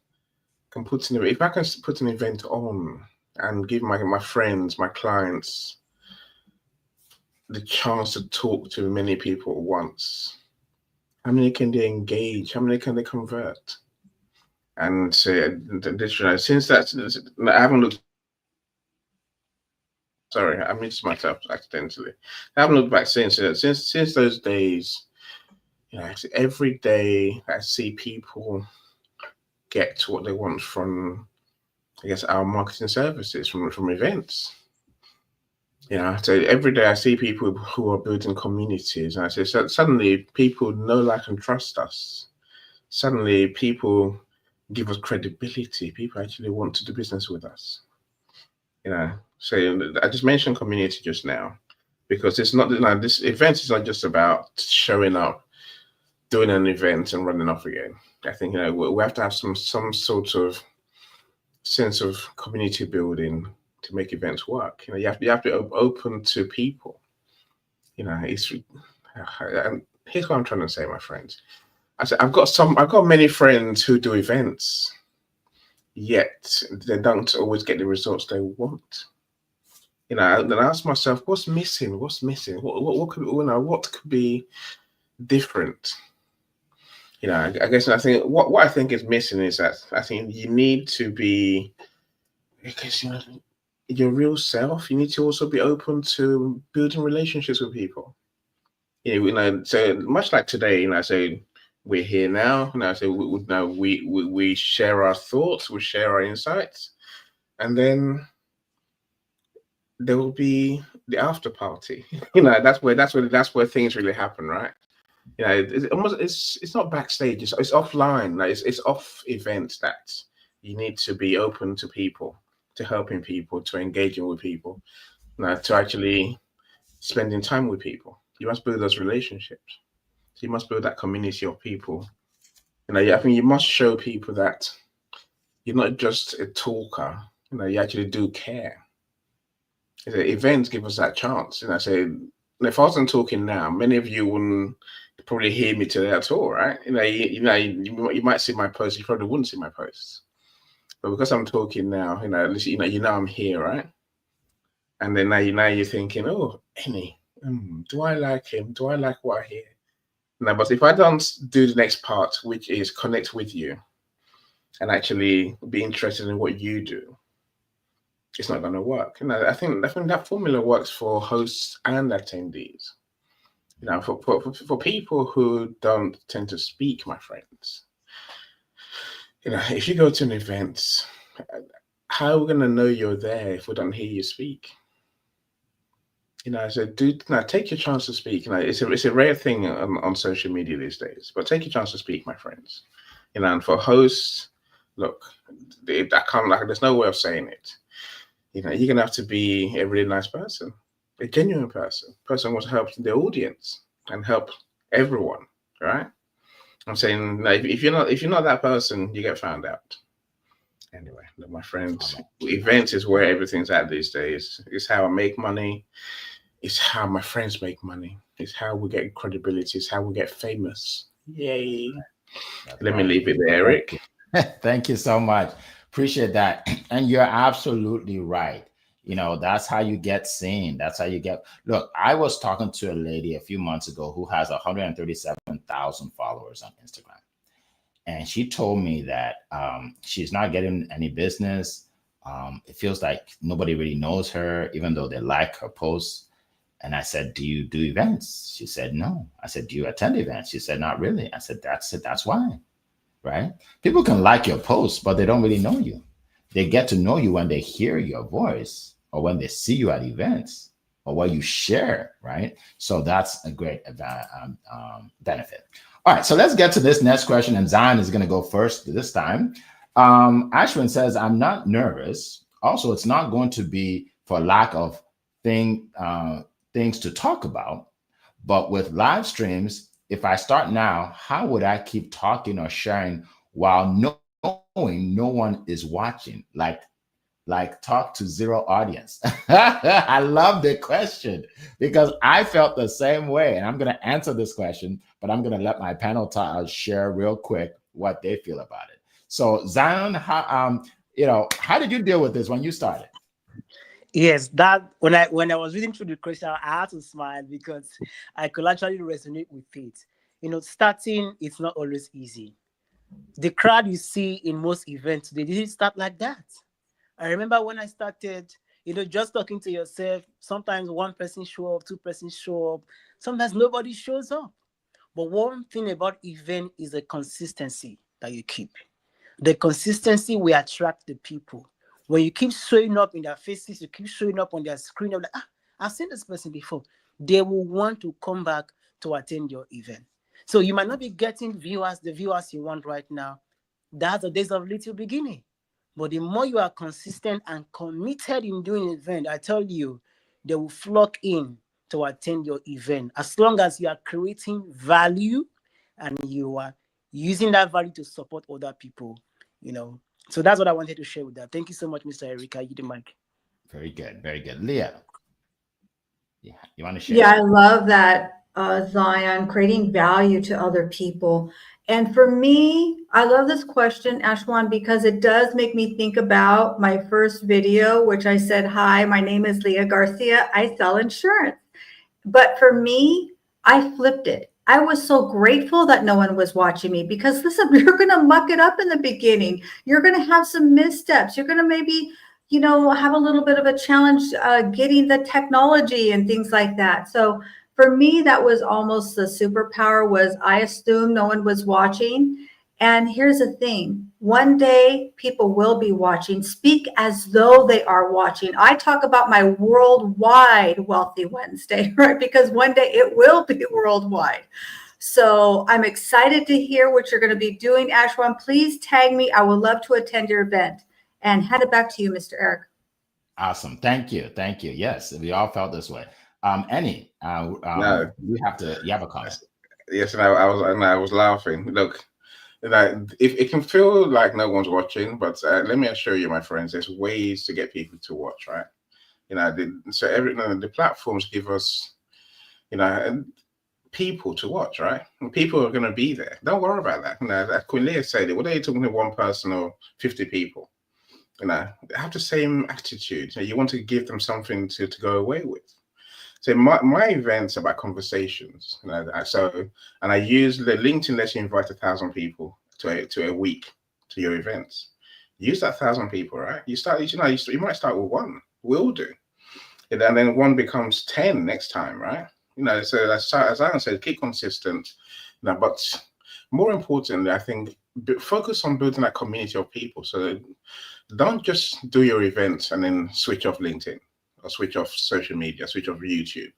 can put an event on and give my friends, my clients, the chance to talk to many people at once, how many can they engage? How many can they convert? And so, since I haven't looked. Sorry, I muted myself accidentally. I haven't looked back since those days. Every day I see people get what they want from, I guess, our marketing services, from events. So every day I see people who are building communities, and I say, so suddenly people know, like, and trust us. Suddenly people give us credibility. People actually want to do business with us. So I just mentioned community just now, because it's not, this event is not just about showing up, doing an event and running off again. I think, we have to have some sort of sense of community building to make events work. You have to be open to people. And here's what I'm trying to say, my friends. I said, I've got many friends who do events, yet they don't always get the results they want. Then I ask myself, what's missing? What could be different? I guess I think what I think is missing is that I think you need to be, because your real self. You need to also be open to building relationships with people. So much like today, so we're here now. So we share our thoughts, we share our insights, and then there will be the after party. That's where things really happen, right? It's not backstage. It's offline. It's off events that you need to be open to people, to helping people, to engaging with people, to actually spending time with people. You must build those relationships. So you must build that community of people. I think you must show people that you're not just a talker. You actually do care. Events give us that chance. If I wasn't talking now, many of you wouldn't probably hear me today at all, right? You might see my posts, you probably wouldn't see my posts, but because I'm talking now, at least I'm here, right? And then now you're thinking, oh, Eni, do I like him? Do I like what I hear? But if I don't do the next part, which is connect with you and actually be interested in what you do, it's not going to work. I think that formula works for hosts and attendees. For people who don't tend to speak, my friends, if you go to an event, how are we going to know you're there if we don't hear you speak? So take your chance to speak. It's a rare thing on social media these days, but take your chance to speak, my friends. And for hosts, look, there's no way of saying it. You're going to have to be a really nice person, a genuine person who wants to help the audience and help everyone, right? I'm saying, if you're not that person, you get found out. Anyway, look, my friends, events is where everything's at these days. It's how I make money. It's how my friends make money. It's how we get credibility. It's how we get famous. Yay. Let me leave it there, Eric. Thank you so much. Appreciate that. And you're absolutely right. That's how you get seen. That's how you get. Look, I was talking to a lady a few months ago who has 137,000 followers on Instagram. And she told me that she's not getting any business. It feels like nobody really knows her, even though they like her posts. And I said, do you do events? She said, no. I said, do you attend events? She said, not really. I said, that's why, right? People can like your posts, but they don't really know you. They get to know you when they hear your voice or when they see you at events or what you share, right? So that's a great benefit. All right, so let's get to this next question, and Zion is going to go first this time. Ashwin says, I'm not nervous. Also, it's not going to be for lack of things to talk about, but with live streams, if I start now, how would I keep talking or sharing while knowing no one is watching? Like like talk to zero audience? I love the question because I felt the same way. And I'm going to answer this question, but I'm going to let my panel share real quick what they feel about it. So Zion, how did you deal with this when you started? Yes, that when I was reading through the question, I had to smile because I could actually resonate with it. Starting it's not always easy. The crowd you see in most events, they didn't start like that. I remember when I started, just talking to yourself. Sometimes one person show up, two persons show up. Sometimes nobody shows up. But one thing about event is the consistency that you keep. The consistency will attract the people. When you keep showing up in their faces, you keep showing up on their screen, I'm like, I've seen this person before. They will want to come back to attend your event. So you might not be getting the viewers you want right now. That's the days of little beginning. But the more you are consistent and committed in doing an event, I tell you, they will flock in to attend your event. As long as you are creating value and you are using that value to support other people, So that's what I wanted to share with that. Thank you so much, Mr. Erica. You the mic. Very good. Very good. Leah, yeah, you want to share? Yeah, I love that, Zion, creating value to other people. And for me, I love this question, Ashwan, because it does make me think about my first video, which I said, hi, my name is Leah Garcia. I sell insurance. But for me, I flipped it. I was so grateful that no one was watching me because listen, you're going to muck it up in the beginning. You're going to have some missteps. You're going to maybe, have a little bit of a challenge getting the technology and things like that. So for me, that was almost the superpower was I assumed no one was watching. And here's the thing. One day people will be watching. Speak as though they are watching. I talk about my worldwide Wealthy Wednesday, right? Because one day it will be worldwide. So I'm excited to hear what you're going to be doing, Ashwan. Please tag me. I would love to attend your event. And hand it back to you, Mr. Eric. Awesome. Thank you. Thank you. Yes, we all felt this way. Annie, No. you have a comment. Yes, and I was laughing. Look, it can feel like no one's watching, but let me assure you, my friends, there's ways to get people to watch, right? The platforms give us, people to watch, right? And people are going to be there. Don't worry about that. As Queen Leah said, whether you're talking to one person or 50 people, have the same attitude. You want to give them something to go away with. So my events about conversations. And I use the LinkedIn lets you invite 1,000 people to a week to your events. Use that 1,000 people, right? You might start with one. We'll do. And then one becomes 10 next time, right? So as I said, keep consistent. But more importantly, I think focus on building that community of people. So don't just do your events and then switch off LinkedIn or switch off social media, switch off YouTube.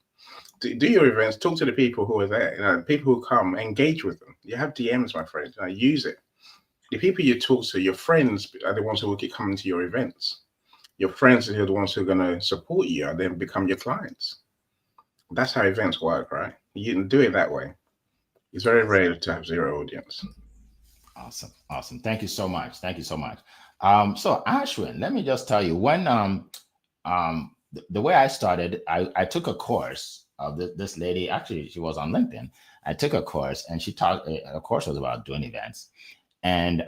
Do your events, talk to the people who are there, people who come, engage with them. You have DMs, my friend, use it. The people you talk to, your friends are the ones who will keep coming to your events. Your friends are the ones who are going to support you and then become your clients. That's how events work, right? You can do it that way. It's very rare to have zero audience. Awesome. Thank you so much. So Ashwin, let me just tell you, when the way I started, I took a course of this lady. Actually, she was on LinkedIn. I took a course, and she taught. A course was about doing events, and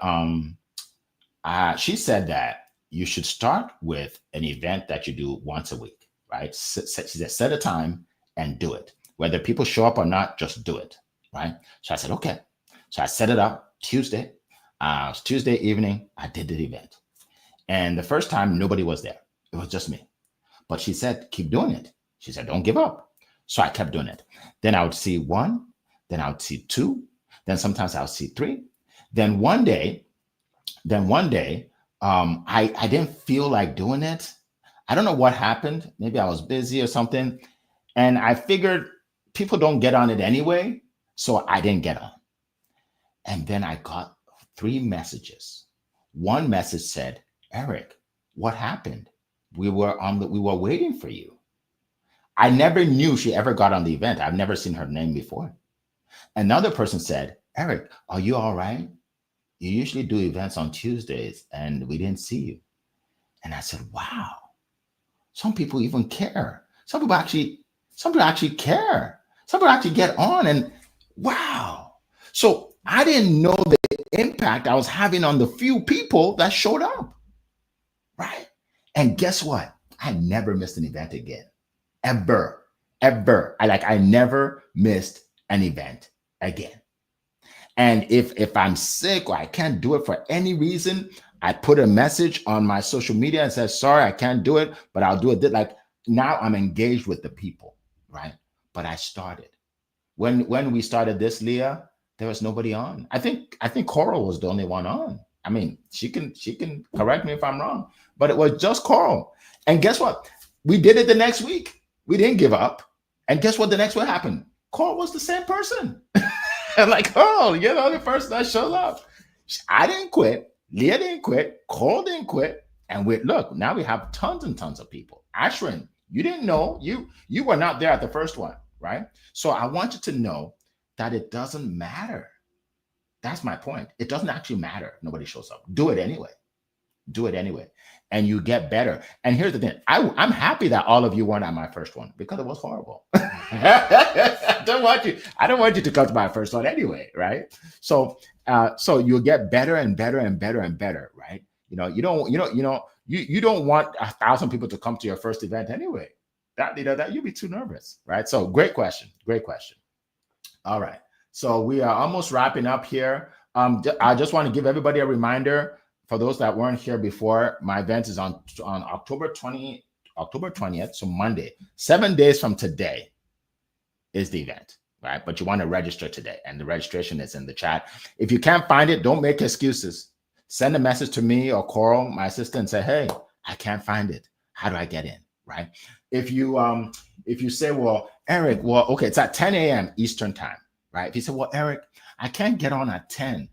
she said that you should start with an event that you do once a week, right? She said set a time and do it. Whether people show up or not, just do it, right? So I said okay. So I set it up. Tuesday evening, I did the event. And the first time, nobody was there. It was just me. But she said, keep doing it. She said, don't give up. So I kept doing it. Then I would see one, then I would see two, then sometimes I would see three. Then one day, I didn't feel like doing it. I don't know what happened. Maybe I was busy or something. And I figured people don't get on it anyway. So I didn't get on. And then I got 3 messages. One message said, Eric, what happened? We were waiting for you. I never knew she ever got on the event. I've never seen her name before. Another person said, Eric, are you all right? You usually do events on Tuesdays and we didn't see you. And I said, wow, some people even care. Some people actually care. Some people actually get on, and wow. So I didn't know the impact I was having on the few people that showed up, right? And guess what? I never missed an event again. Ever. I never missed an event again. And if I'm sick or I can't do it for any reason, I put a message on my social media and says, sorry, I can't do it, but I'll do it. Like now I'm engaged with the people, right? But I started. When we started this, Leah, there was nobody on. I think Coral was the only one on. I mean, she can correct me if I'm wrong, but it was just Coral. And guess what? We did it the next week. We didn't give up. And guess what the next one happened? Coral was the same person. And like, oh, you're the only person that shows up. I didn't quit. Leah didn't quit. Coral didn't quit. And look, now we have tons and tons of people. Ashwin, you didn't know. You were not there at the first one, right? So I want you to know that it doesn't matter. That's my point. It doesn't actually matter. Nobody shows up. Do it anyway. Do it anyway. And you get better. And here's the thing. I'm happy that all of you weren't at my first one because it was horrible. I don't want you to come to my first one anyway, right? So you'll get better and better and better and better, right? You don't want 1,000 people to come to your first event anyway. That you'd be too nervous, right? So great question. All right. So we are almost wrapping up here. I just want to give everybody a reminder. For those that weren't here before, my event is on October 20th, so Monday. 7 days from today is the event, right? But you want to register today, and the registration is in the chat. If you can't find it, don't make excuses. Send a message to me or Coral, my assistant, and say, hey, I can't find it. How do I get in, right? If you say, well, Eric, okay, it's at 10 a.m. Eastern time, right? If you say, well, Eric, I can't get on at 10,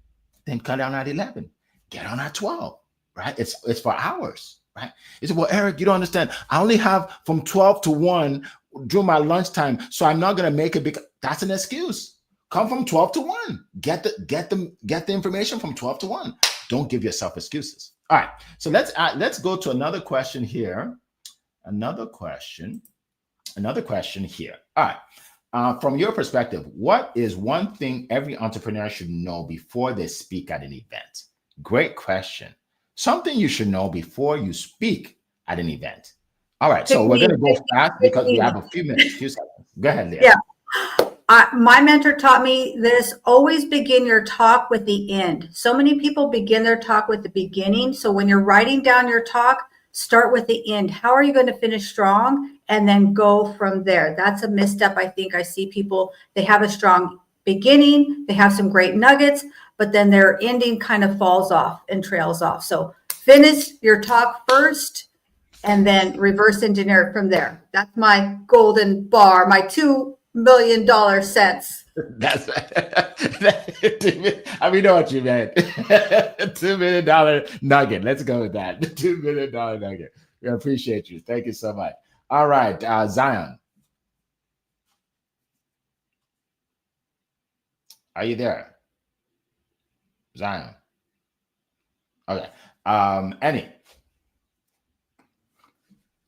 then cut down at 11. Get on at 12, right? It's for hours, right? You say, well, Eric, you don't understand. I only have from 12 to 1 during my lunchtime, so I'm not going to make it because that's an excuse. Come from 12 to 1. Get the information from 12 to 1. Don't give yourself excuses. All right, so let's go to another question here. Another question here. All right. From your perspective, what is one thing every entrepreneur should know before they speak at an event? Great question. Something you should know before you speak at an event. All right, so we're going to go fast because we have a few seconds. Go ahead, Leah. Yeah. My mentor taught me this: always begin your talk with the end. So many people begin their talk with the beginning. So when you're writing down your talk, start with the end. How are you going to finish strong? And then go from there. That's a misstep. I think I see people, they have a strong beginning, they have some great nuggets, but then their ending kind of falls off and trails off. So finish your talk first and then reverse engineer it from there. That's my golden bar, my $2 million cents. That's I mean, know what you meant. $2 million nugget. Let's go with that. $2 million nugget. We appreciate you. Thank you so much. All right, Zion. Are you there? Zion. Okay. Any.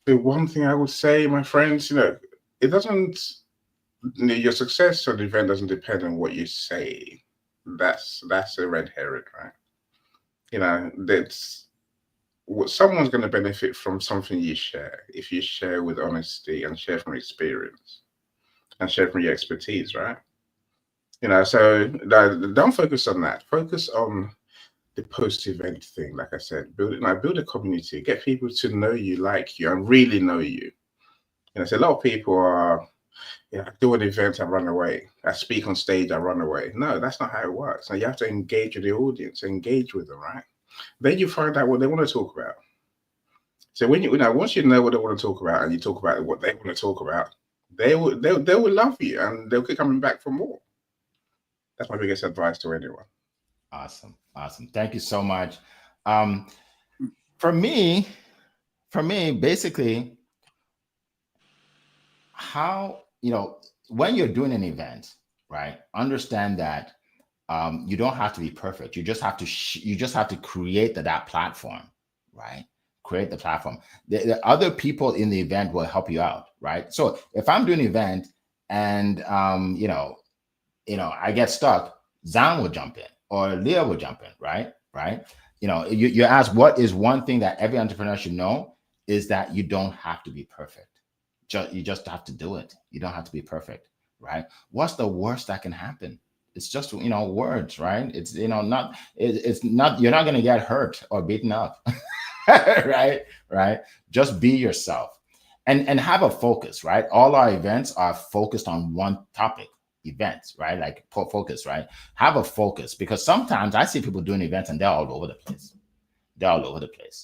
The one thing I would say, my friends, it doesn't, your success on the event doesn't depend on what you say. That's a red herring, right? That's what someone's going to benefit from something you share if you share with honesty and share from experience and share from your expertise, right? So don't focus on that. Focus on the post-event thing. Like I said, build a community, get people to know you, like you, and really know you. So a lot of people are, I do an event, I run away. I speak on stage, I run away. No, that's not how it works. Now you have to engage with the audience, engage with them, right? Then you find out what they want to talk about. So when once you know what they want to talk about, and you talk about what they want to talk about, they will love you, and they'll keep coming back for more. That's my biggest advice to anyone. Awesome. Thank you so much. For me, basically, how, when you're doing an event, right? Understand that you don't have to be perfect. You just have to create that platform, right? create the platform. The other people in the event will help you out, right? So if I'm doing an event and I get stuck, Zan will jump in or Leah will jump in, right? You ask, what is one thing that every entrepreneur should know is that you don't have to be perfect. You just have to do it. You don't have to be perfect, right? What's the worst that can happen? It's just, words, right? It's, it's not, you're not going to get hurt or beaten up, right? Just be yourself and have a focus, right? All our events are focused on one topic. Events, right? Like focus, right? Have a focus, because sometimes I see people doing events and they're all over the place.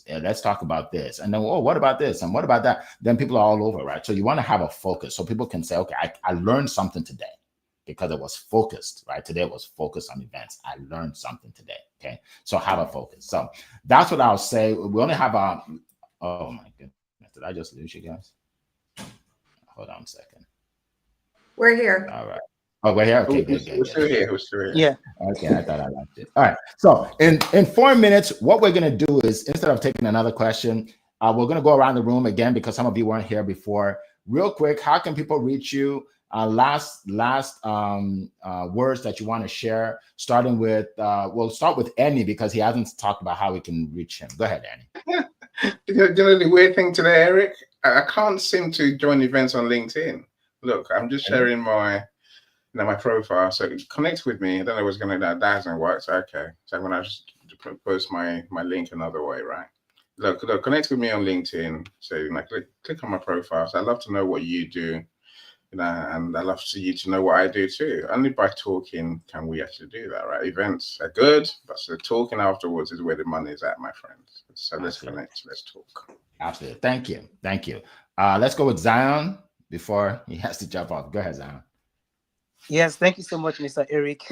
Yeah, let's talk about this. And then, what about this? And what about that? Then people are all over, right? So you want to have a focus so people can say, okay, I learned something today because it was focused, right? Today was focused on events. I learned something today. Okay. So have a focus. So that's what I'll say. We only have oh my goodness. Did I just lose you guys? Hold on a second. We're here. All right. Oh, we're here. Okay, good. We're still here. Yeah. Okay, I thought I liked it. All right. So in 4 minutes, what we're gonna do is, instead of taking another question, we're gonna go around the room again because some of you weren't here before. Real quick, how can people reach you? Last words that you want to share, starting with we'll start with Annie because he hasn't talked about how we can reach him. Go ahead, Annie. You know the weird thing today, Eric? I can't seem to join events on LinkedIn. Look, I'm just sharing my profile. So connect with me. I don't know what's going to that doesn't work. So okay. So I'm gonna just post my link another way, right? Look, connect with me on LinkedIn. So click on my profile. So I'd love to know what you do. And I'd love for you to know what I do too. Only by talking can we actually do that, right? Events are good, but so talking afterwards is where the money is at, my friends. So let's connect, let's talk. Absolutely. Thank you. Let's go with Zion before he has to jump off. Go ahead, Zion. Yes, thank you so much, Mr. Eric.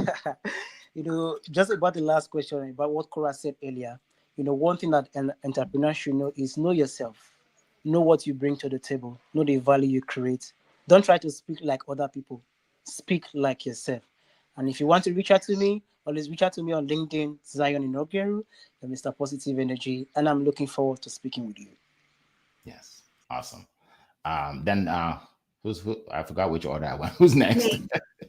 Just about the last question about what Cora said earlier, one thing that an entrepreneur should know is know yourself, know what you bring to the table, know the value you create. Don't try to speak like other people. Speak like yourself. And if you want to reach out to me, always reach out to me on LinkedIn, Zion Inogeru, Mr. Positive Energy, and I'm looking forward to speaking with you. Yes, awesome. Then who? I forgot which order I went. Who's next?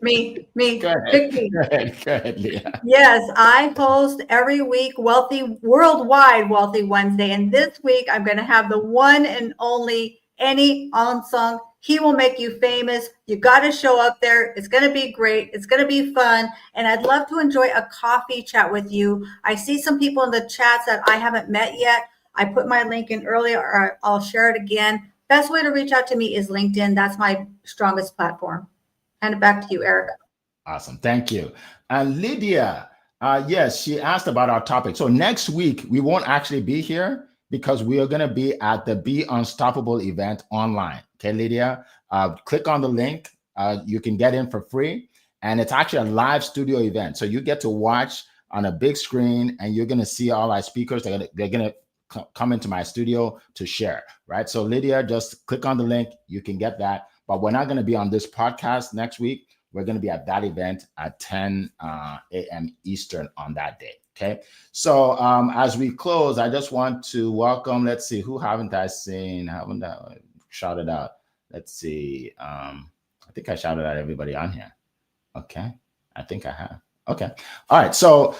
Me. Go ahead, Leah. Yes, I post every week worldwide Wealthy Wednesday, and this week I'm going to have the one and only Annie Onsung. He will make you famous. You got to show up there. It's going to be great. It's going to be fun. And I'd love to enjoy a coffee chat with you. I see some people in the chats that I haven't met yet. I put my link in earlier, or I'll share it again. Best way to reach out to me is LinkedIn. That's my strongest platform. Hand it back to you, Eric. Awesome. Thank you. And Lydia, yes, she asked about our topic. So next week, we won't actually be here because we are going to be at the Be Unstoppable event online. Okay, Lydia, click on the link. You can get in for free. And it's actually a live studio event. So you get to watch on a big screen and you're going to see all our speakers. They're going to come into my studio to share, right? So Lydia, just click on the link. You can get that. But we're not going to be on this podcast next week. We're going to be at that event at 10 a.m. Eastern on that day. Okay. So as we close, I just want to welcome, let's see, who haven't I seen? Haven't I shouted out? Let's see. I think I shouted out everybody on here. Okay. I think I have. Okay. All right. So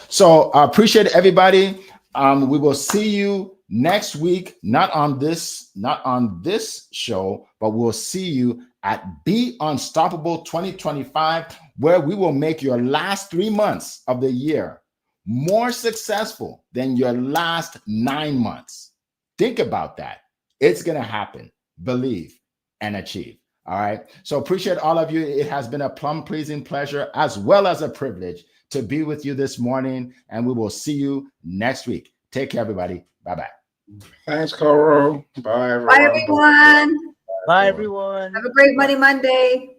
I appreciate everybody. We will see you next week, not on this show, but we'll see you at Be Unstoppable 2025, where we will make your last 3 months of the year more successful than your last 9 months. Think about that. It's going to happen. Believe and achieve. All right. So appreciate all of you. It has been a plum-pleasing pleasure as well as a privilege to be with you this morning, and we will see you next week. Take care, everybody. Bye-bye. Thanks, Coro. Bye, everyone. Bye, everyone. Bye, everyone. Have a great Money Monday.